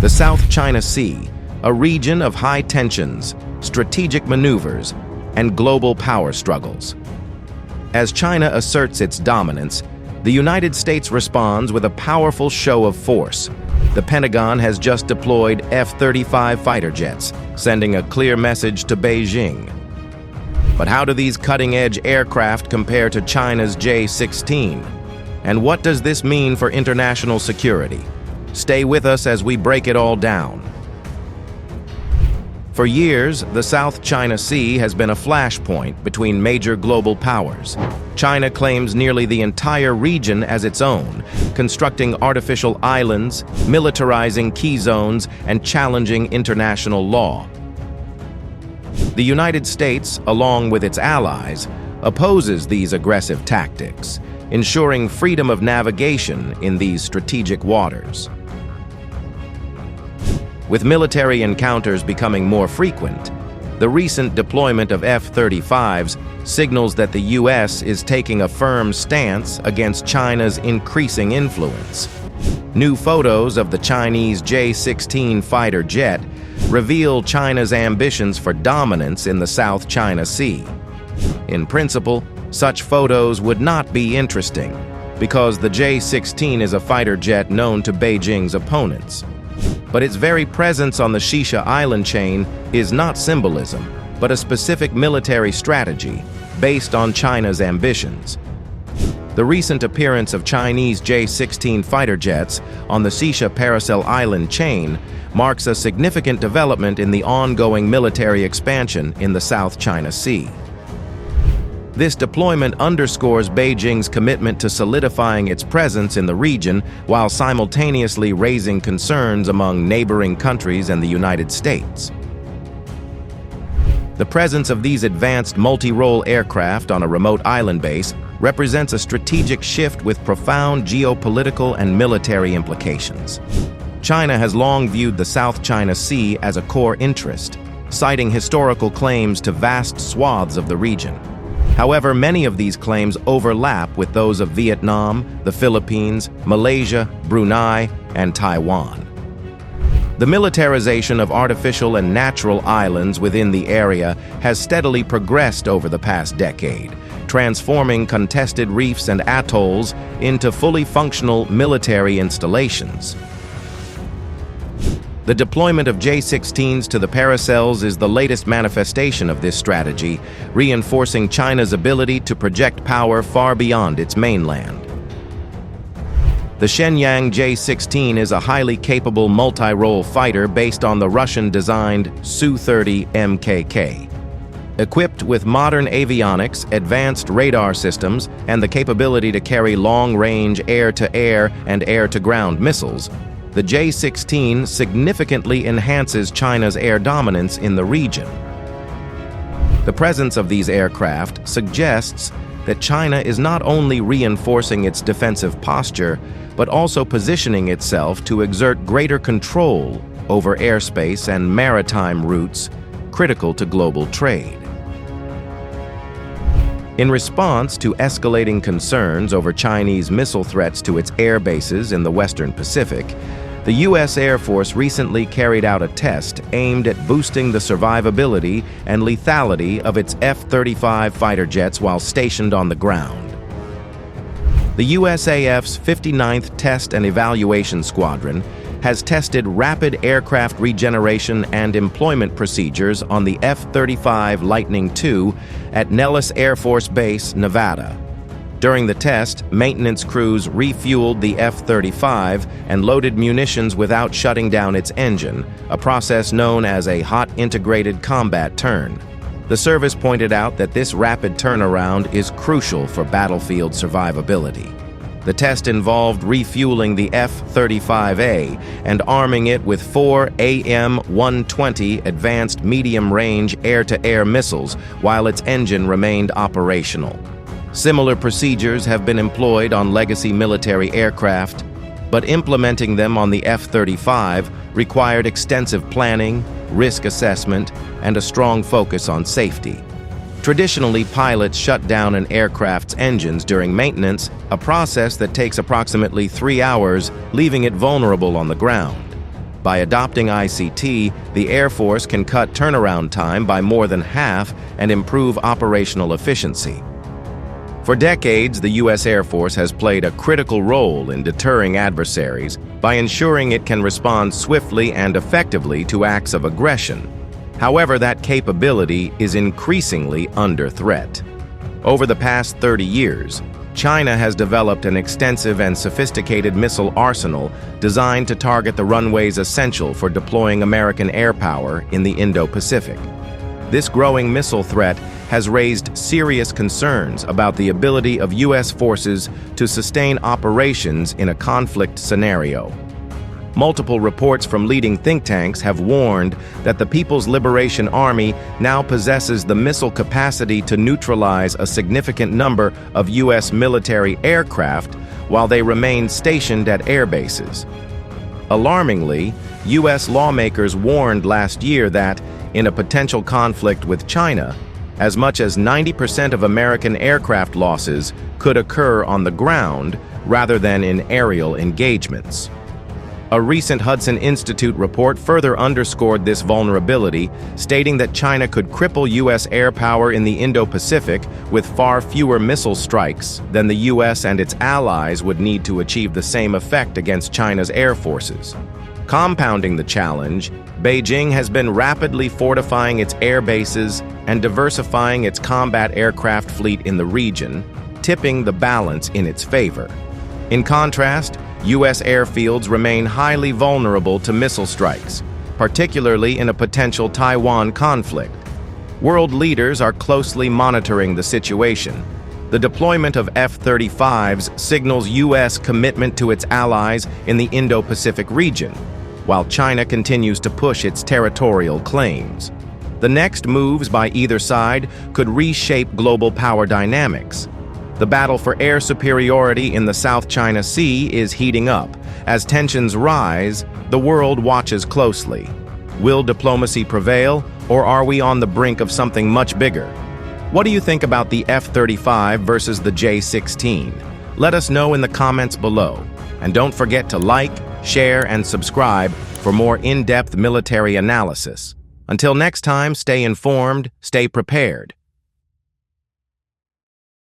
The South China Sea, a region of high tensions, strategic maneuvers, and global power struggles. As China asserts its dominance, the United States responds with a powerful show of force. The Pentagon has just deployed F-35 fighter jets, sending a clear message to Beijing. But how do these cutting-edge aircraft compare to China's J-16? And what does this mean for international security? Stay with us as we break it all down. For years, the South China Sea has been a flashpoint between major global powers. China claims nearly the entire region as its own, constructing artificial islands, militarizing key zones, and challenging international law. The United States, along with its allies, opposes these aggressive tactics, ensuring freedom of navigation in these strategic waters. With military encounters becoming more frequent, the recent deployment of F-35s signals that the U.S. is taking a firm stance against China's increasing influence. New photos of the Chinese J-16 fighter jet reveal China's ambitions for dominance in the South China Sea. In principle, such photos would not be interesting, because the J-16 is a fighter jet known to Beijing's opponents. But its very presence on the Shisha Island chain is not symbolism, but a specific military strategy based on China's ambitions. The recent appearance of Chinese J-16 fighter jets on the Shisha Paracel Island chain marks a significant development in the ongoing military expansion in the South China Sea. This deployment underscores Beijing's commitment to solidifying its presence in the region while simultaneously raising concerns among neighboring countries and the United States. The presence of these advanced multi-role aircraft on a remote island base represents a strategic shift with profound geopolitical and military implications. China has long viewed the South China Sea as a core interest, citing historical claims to vast swaths of the region. However, many of these claims overlap with those of Vietnam, the Philippines, Malaysia, Brunei, and Taiwan. The militarization of artificial and natural islands within the area has steadily progressed over the past decade, transforming contested reefs and atolls into fully functional military installations. The deployment of J-16s to the Paracels is the latest manifestation of this strategy, reinforcing China's ability to project power far beyond its mainland. The Shenyang J-16 is a highly capable multi-role fighter based on the Russian-designed Su-30 MKK. Equipped with modern avionics, advanced radar systems, and the capability to carry long-range air-to-air and air-to-ground missiles, the J-16 significantly enhances China's air dominance in the region. The presence of these aircraft suggests that China is not only reinforcing its defensive posture, but also positioning itself to exert greater control over airspace and maritime routes critical to global trade. In response to escalating concerns over Chinese missile threats to its air bases in the Western Pacific, the U.S. Air Force recently carried out a test aimed at boosting the survivability and lethality of its F-35 fighter jets while stationed on the ground. The USAF's 59th Test and Evaluation Squadron has tested rapid aircraft regeneration and employment procedures on the F-35 Lightning II at Nellis Air Force Base, Nevada. During the test, maintenance crews refueled the F-35 and loaded munitions without shutting down its engine, a process known as a hot integrated combat turn. The service pointed out that this rapid turnaround is crucial for battlefield survivability. The test involved refueling the F-35A and arming it with 4 AIM-120 advanced medium-range air-to-air missiles while its engine remained operational. Similar procedures have been employed on legacy military aircraft, but implementing them on the F-35 required extensive planning, risk assessment, and a strong focus on safety. Traditionally, pilots shut down an aircraft's engines during maintenance, a process that takes approximately 3 hours, leaving it vulnerable on the ground. By adopting ICT, the Air Force can cut turnaround time by more than half and improve operational efficiency. For decades, the U.S. Air Force has played a critical role in deterring adversaries by ensuring it can respond swiftly and effectively to acts of aggression. However, that capability is increasingly under threat. Over the past 30 years, China has developed an extensive and sophisticated missile arsenal designed to target the runways essential for deploying American air power in the Indo-Pacific. This growing missile threat has raised serious concerns about the ability of U.S. forces to sustain operations in a conflict scenario. Multiple reports from leading think tanks have warned that the People's Liberation Army now possesses the missile capacity to neutralize a significant number of U.S. military aircraft while they remain stationed at air bases. Alarmingly, U.S. lawmakers warned last year that, in a potential conflict with China, as much as 90% of American aircraft losses could occur on the ground rather than in aerial engagements. A recent Hudson Institute report further underscored this vulnerability, stating that China could cripple U.S. air power in the Indo-Pacific with far fewer missile strikes than the U.S. and its allies would need to achieve the same effect against China's air forces. Compounding the challenge, Beijing has been rapidly fortifying its air bases and diversifying its combat aircraft fleet in the region, tipping the balance in its favor. In contrast, U.S. airfields remain highly vulnerable to missile strikes, particularly in a potential Taiwan conflict. World leaders are closely monitoring the situation. The deployment of F-35s signals U.S. commitment to its allies in the Indo-Pacific region, while China continues to push its territorial claims. The next moves by either side could reshape global power dynamics. The battle for air superiority in the South China Sea is heating up. As tensions rise, the world watches closely. Will diplomacy prevail, or are we on the brink of something much bigger? What do you think about the F-35 versus the J-16? Let us know in the comments below. And don't forget to like, share, and subscribe for more in-depth military analysis. Until next time, stay informed, stay prepared.